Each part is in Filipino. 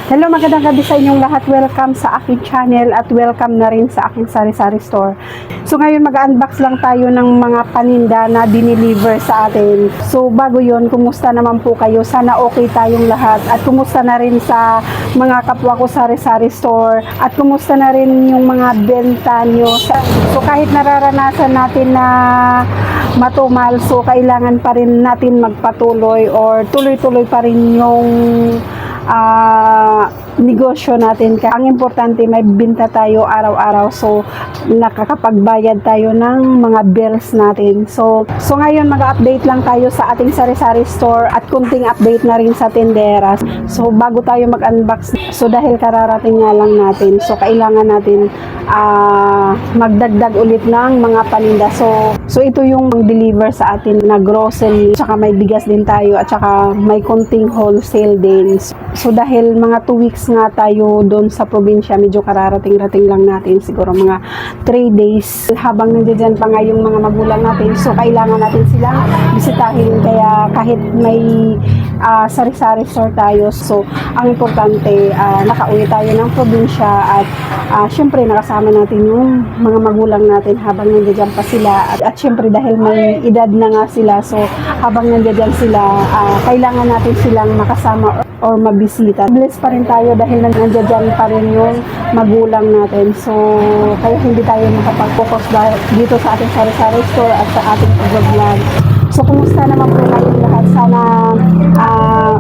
Hello, magandang gabi sa inyong lahat. Welcome sa aking channel at welcome na rin sa aking sari-sari store. So ngayon mag-unbox lang tayo ng mga paninda na dineliver sa atin. So bago yon, kumusta naman po kayo? Sana okay tayong lahat. At kumusta na rin sa mga kapwa ko sari-sari store. At kumusta na rin yung mga benta nyo. So kahit nararanasan natin na matumal, so kailangan pa rin natin magpatuloy or tuloy-tuloy pa rin yung negosyo natin. Ang importante may binta tayo araw-araw, so nakakapagbayad tayo ng mga bills natin. So ngayon mag-update lang tayo sa ating sari-sari store at kunting update na rin sa tindera. So bago tayo mag-unbox, so dahil kararating nga lang natin, so kailangan natin magdagdag ulit ng mga paninda. So ito yung deliver sa atin na grocery, tsaka may bigas din tayo at tsaka may konting wholesale din. So dahil mga 2 weeks nga tayo doon sa probinsya, medyo kararating-rating lang natin, siguro mga 3 days. Habang nandiyan pa nga yung mga magulang natin, so kailangan natin silang bisitahin. Kaya kahit may sari-sari store tayo, so ang importante nakauwi tayo ng probinsya at syempre nakasama natin yung mga magulang natin habang nandiyan pa sila. At syempre dahil may edad na nga sila, so habang nandiyan sila, kailangan natin silang makasama or mabisita. Bless pa rin tayo dahil nandiyan pa rin yung magulang natin. So kaya hindi tayo makapag-focus dito sa ating sari-sari store at sa ating pag-vlog. So kumusta naman po tayong lahat? Sana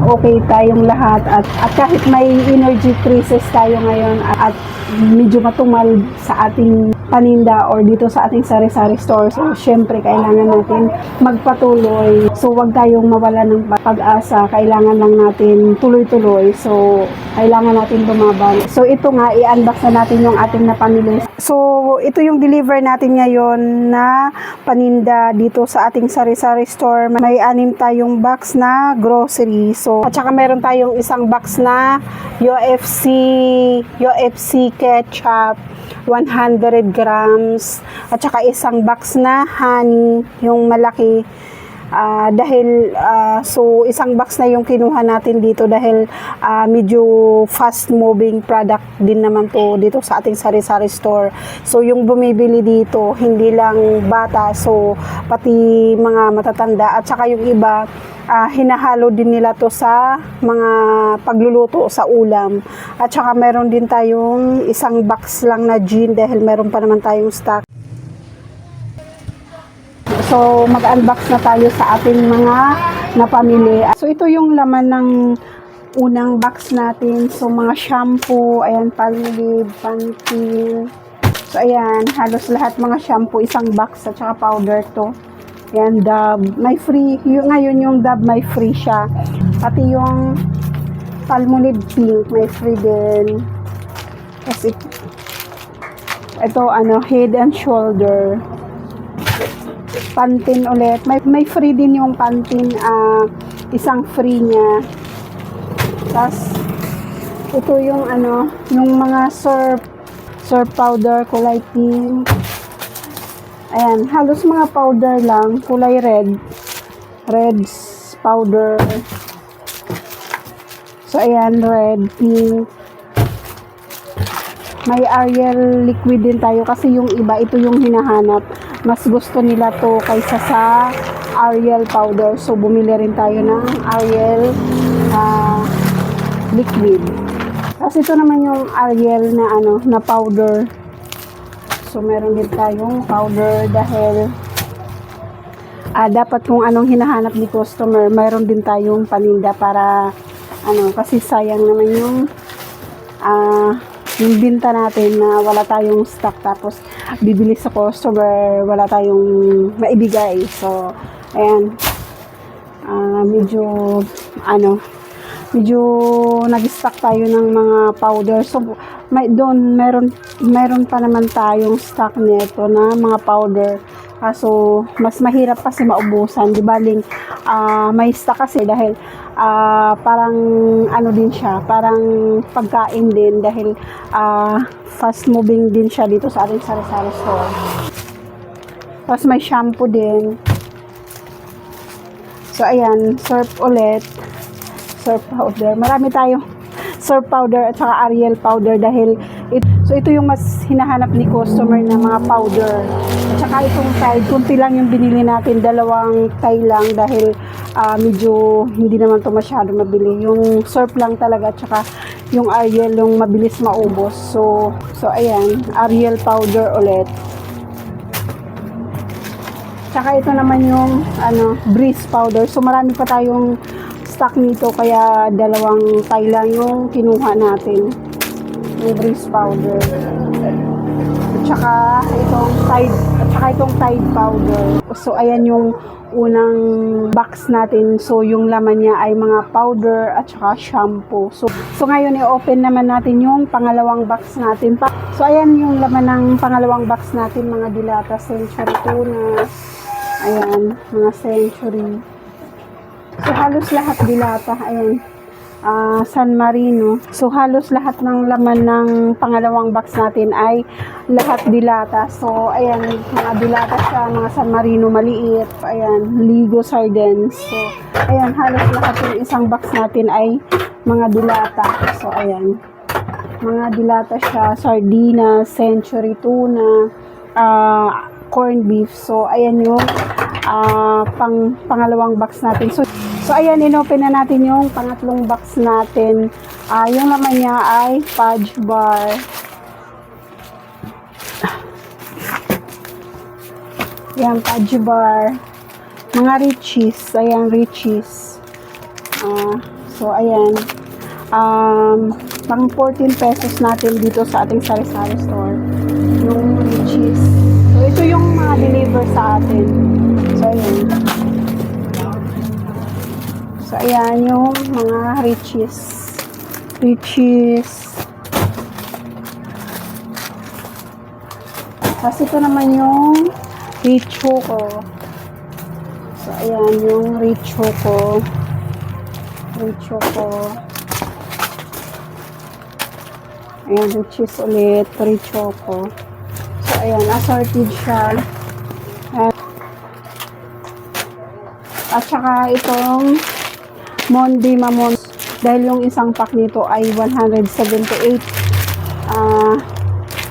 okay tayong lahat at kahit may energy crisis tayo ngayon at medyo matumal sa ating paninda or dito sa ating sari-sari store, so syempre kailangan natin magpatuloy. So wag tayong mawala ng pag-asa, kailangan lang natin tuloy-tuloy. So kailangan natin lumaban. So ito nga, i-unbox na natin yung ating napamili. So ito yung deliver natin ngayon na paninda dito sa ating sari-sari store. May 6 tayong box na grocery. So at saka meron tayong isang box na UFC ketchup 100 grams at saka isang box na honey, yung malaki. So isang box na yung kinuha natin dito dahil medyo fast moving product din naman to dito sa ating sari-sari store. So yung bumibili dito hindi lang bata, so pati mga matatanda at saka yung iba hinahalo din nila to sa mga pagluluto sa ulam. At saka meron din tayong isang box lang na gin dahil meron pa naman tayong stock. So mag-unbox na tayo sa ating mga napamili. So ito yung laman ng unang box natin. So mga shampoo, ayan, Palmolive, Pantene. So ayan, halos lahat mga shampoo, isang box at saka powder to. Ayan, Dove. May free, ngayon yung Dove may free siya. Pati yung Palmolive Pink, may free din. Kasi ito Head and Shoulder. Pantene ulit. May free din yung Pantene, isang free niya. Tapos ito yung yung mga surf powder kulay pink. Ayan, halos mga powder lang, kulay red powder. So ayan, red, pink. May Ariel liquid din tayo kasi yung iba, ito yung hinahanap. Mas gusto nila to kaysa sa Ariel powder. So bumili rin tayo ng Ariel liquid. Kasi ito naman yung Ariel na na powder. So meron din tayong powder dahil dapat kung anong hinahanap ni customer, mayroon din tayong paninda para kasi sayang naman yung binta natin na wala tayong stock tapos bibili sa customer, wala tayong maibigay. So ayan, medyo nag-stock tayo ng mga powder. So meron pa naman tayong stock nito na mga powder. So mas mahirap kasi maubusan, di baling may stock kasi dahil parang din siya, parang pagkain din dahil fast moving din siya dito sa ating sari-sari store. Tapos may shampoo din. So ayan, surf ulit, surf powder. Marami tayo surf powder at saka Ariel powder dahil so ito yung mas hinahanap ni customer na mga powder. At saka itong Tide, kunti lang yung binili natin, 2 Tide lang dahil medyo hindi naman to masyado mabili. Yung surf lang talaga at saka yung Ariel yung mabilis maubos. So ayan, Ariel powder ulit. Tsaka ito naman yung Breeze powder. So marami pa tayong stock nito kaya 2 Tide lang yung kinuha natin. Yung Breeze powder. At saka itong Tide powder. So ayan yung unang box natin. So yung laman niya ay mga powder at saka shampoo. So ngayon i-open naman natin yung pangalawang box natin. So ayan yung laman ng pangalawang box natin, mga Dilata Century Tuna. Ayan, mga Century. So halos lahat Dilata. Ayan. San Marino. So halos lahat ng laman ng pangalawang box natin ay lahat Dilata. So ayan, mga Dilata siya, mga San Marino maliit. Ayan, Ligo Sardines. So ayan, halos lahat ng isang box natin ay mga Dilata. So ayan, mga Dilata siya, Sardinas, Century Tuna, corned beef. So ayan yung pangalawang box natin. So ayan, inopen na natin yung pangatlong box natin. Yung laman niya ay fudge bar. Ayan, fudge bar. Mga Richees. Ayan, Richees. So ayan. Pang 14 pesos natin dito sa ating sari-sari store. Yung Richees. So ito yung mga deliver sa atin. So ayan. So, ayan yung mga Richees. Tapos ito naman yung Richoco. So, ayan yung Richoco. Ayan, Richees ulit. Richoco. So, ayan, assorted siya. At saka itong Monde Mamon, dahil yung isang pack nito ay 178,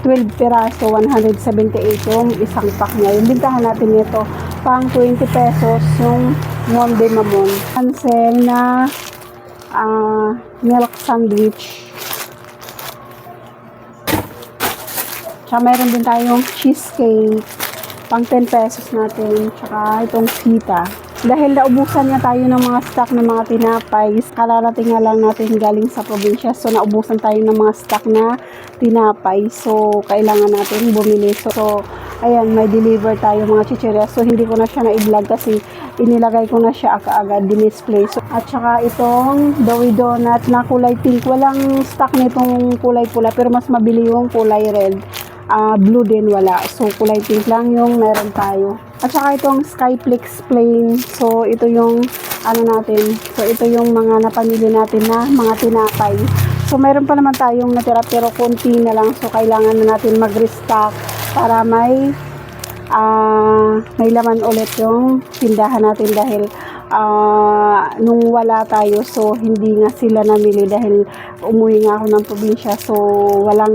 12 piraso, 178 yung isang pack niya. Yung bintahan natin nito pang 20 pesos yung Monde Mamon. Cancel na milk sandwich. Tsaka meron din tayong cheesecake pang 10 pesos natin. Tsaka itong pita. Dahil naubusan nga tayo ng mga stock ng mga tinapay, kararating nga lang natin galing sa probinsya. So, naubusan tayo ng mga stock na tinapay. So, kailangan natin bumili. So ayan, may deliver tayo mga chichirya. So, hindi ko na siya na-vlog kasi inilagay ko na siya agad display. So, at saka itong Doughy Donut na kulay pink. Walang stock nitong kulay pula, pero mas mabili yung kulay red. Blue din wala. So, kulay pink lang yung meron tayo. At saka itong Skyflix plain. So, ito yung natin. So, ito yung mga napamili natin na mga tinapay. So, meron pa naman tayong natira pero konti na lang. So, kailangan na natin mag-restock para may laman ulit yung tindahan natin dahil nung wala tayo, so hindi nga sila namili dahil umuwi nga ako ng probinsya. So, walang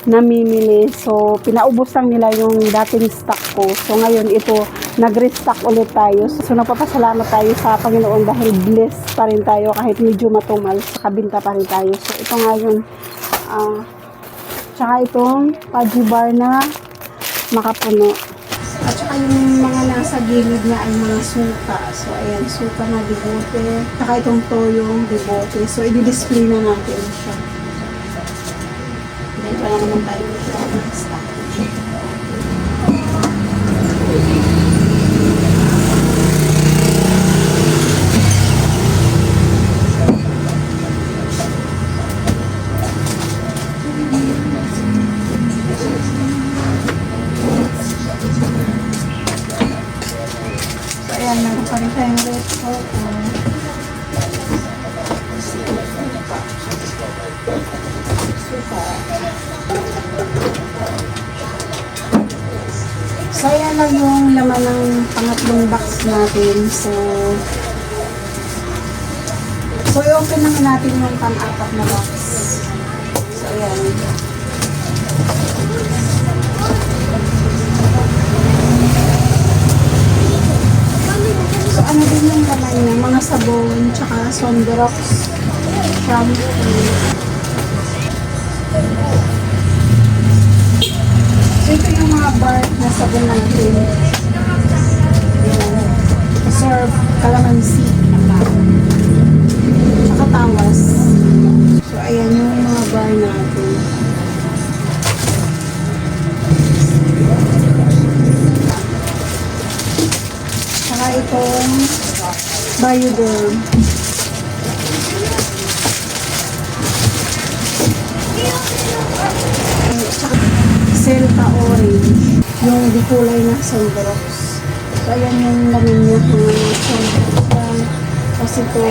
namimili. So, pinaubos lang nila yung dating stock ko. So, ngayon ito, nag-restock ulit tayo. So, napapasalamat tayo sa Panginoon dahil blessed pa rin tayo kahit medyo matumal. Kabinta pa rin tayo. So, ito nga yun. Tsaka itong fudgy bar na makapuno. At saka yung mga nasa gilid niya ay mga suka. So, ayan, suka na bibote. Tsaka itong toyong bibote. So, i-display na natin siya. Wala naman tayo ng stock. So, ayan, meron pa rin tayong red coco. So, ayan lang yung laman ng pangatlong box natin. So, So, i-open naman natin yung pang-apat na box. So, ayan. So, ano din yung kamay niya? Mga sabon, tsaka Sonderox, shampoo. So, ito yung mga bar na sabon natin. Ayan. Sorb, calamansi, tsaka tawas. So, ayan yung mga bar natin. Tsaka itong Bioderm. Tsaka Selta Orange. Yung di kulay na Sonderox. So, ayan yung lamin niya. Mga Sonderox lang. Tapos ito,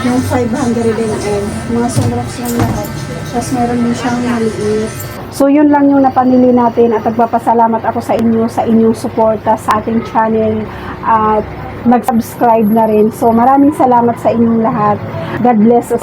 yung 500 ml. Mga Sonderox lang lahat. Tapos meron din siyang maliit. So, yun lang yung napamili natin at nagpapasalamat ako sa inyo, sa inyong suporta sa ating channel at nag-subscribe na rin. So, maraming salamat sa inyong lahat. God bless us.